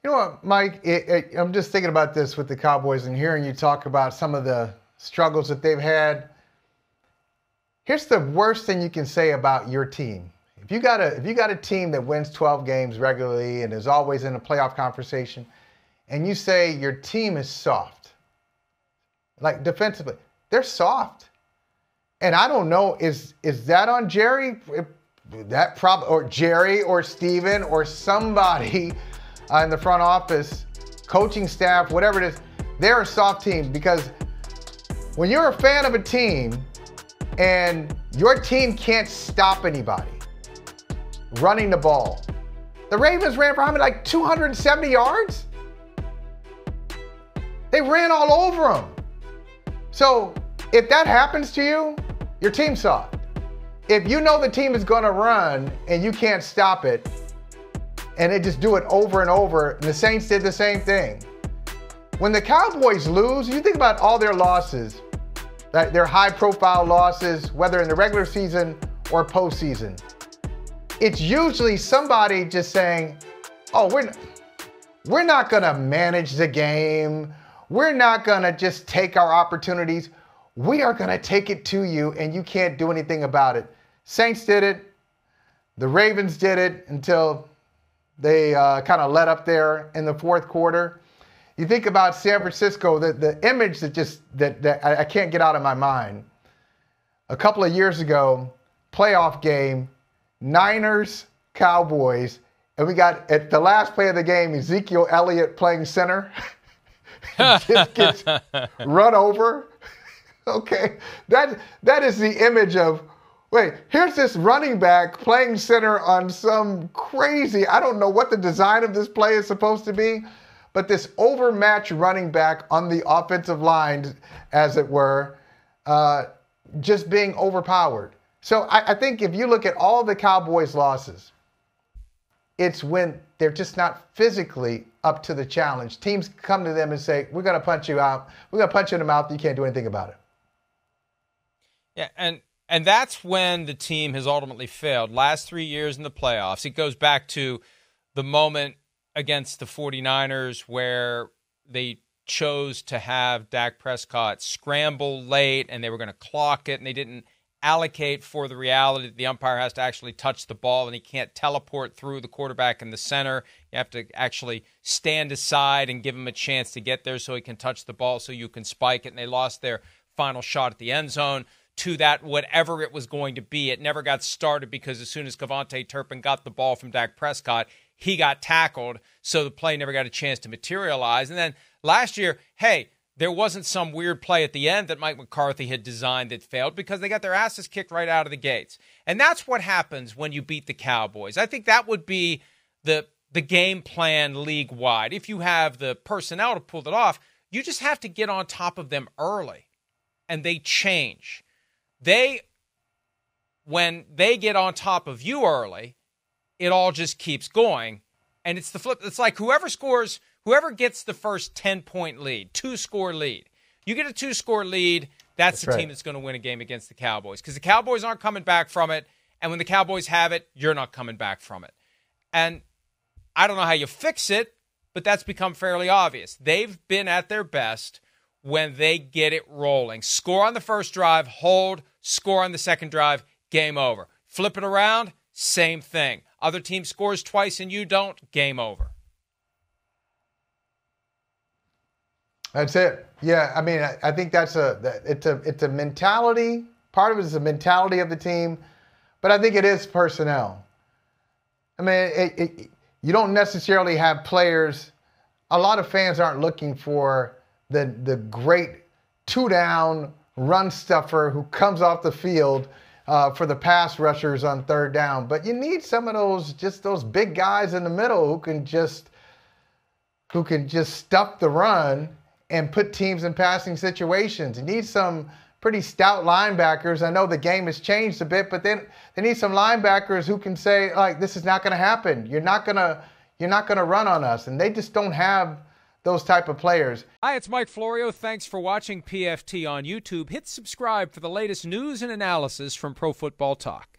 You know what, Mike? I'm just thinking about this with the Cowboys and hearing you talk about some of the struggles that they've had. Here's the worst thing you can say about your team. If you got a team that wins 12 games regularly and is always in a playoff conversation, and you say your team is soft, like defensively, they're soft. And I don't know, is that on Jerry? Or Jerry or Steven or somebody in the front office, coaching staff, whatever it is, they're a soft team. Because when you're a fan of a team and your team can't stop anybody running the ball. The Ravens ran for how many, like 270 yards? They ran all over them. So if that happens to you, your team's soft. If you know the team is going to run and you can't stop it, and they just do it over and over, and the Saints did the same thing. When the Cowboys lose, you think about all their losses, their high-profile losses, whether in the regular season or postseason. It's usually somebody just saying, oh, we're not going to manage the game. We're not going to just take our opportunities. We are going to take it to you, and you can't do anything about it. Saints did it. The Ravens did it until they kind of let up there in the fourth quarter. You think about San Francisco, the image that I can't get out of my mind. A couple of years ago, playoff game, Niners, Cowboys, and we got at the last play of the game, Ezekiel Elliott playing center. Just gets run over. Okay, that is the image of, wait, here's this running back playing center on some crazy, I don't know what the design of this play is supposed to be, but this overmatched running back on the offensive line, as it were, just being overpowered. So I think if you look at all the Cowboys' losses, it's when they're just not physically up to the challenge. Teams come to them and say, we're going to punch you out. We're going to punch you in the mouth. You can't do anything about it. Yeah, and that's when the team has ultimately failed. Last 3 years in the playoffs, it goes back to the moment against the 49ers where they chose to have Dak Prescott scramble late and they were going to clock it and they didn't allocate for the reality that the umpire has to actually touch the ball and he can't teleport through the quarterback in the center. You have to actually stand aside and give him a chance to get there so he can touch the ball so you can spike it. And they lost their final shot at the end zone to that, whatever it was going to be. It never got started because as soon as Kevontae Turpin got the ball from Dak Prescott, he got tackled, so the play never got a chance to materialize. And then last year, hey, there wasn't some weird play at the end that Mike McCarthy had designed that failed because they got their asses kicked right out of the gates. And that's what happens when you beat the Cowboys. I think that would be the game plan league-wide. If you have the personnel to pull it off, you just have to get on top of them early. And they change. When they get on top of you early, it all just keeps going. And it's the flip. It's like whoever gets the first 10-point lead, 2-score lead. You get a 2-score lead, that's the team that's going to win a game against the Cowboys. Because the Cowboys aren't coming back from it. And when the Cowboys have it, you're not coming back from it. And I don't know how you fix it, but that's become fairly obvious. They've been at their best when they get it rolling. Score on the first drive, hold, score on the second drive, game over. Flip it around, same thing. Other team scores twice and you don't, game over. That's it. Yeah, I mean, I think it's a mentality. Part of it is the mentality of the team, but I think it is personnel. I mean, you don't necessarily have players. A lot of fans aren't looking for the great two-down run stuffer who comes off the field for the pass rushers on third down. But you need some of those big guys in the middle who can just stuff the run and put teams in passing situations. You need some pretty stout linebackers. I know the game has changed a bit, but then they need some linebackers who can say, like, this is not going to happen. You're not going to run on us. And they just don't have those type of players. Hi, it's Mike Florio. Thanks for watching PFT on YouTube. Hit subscribe for the latest news and analysis from Pro Football Talk.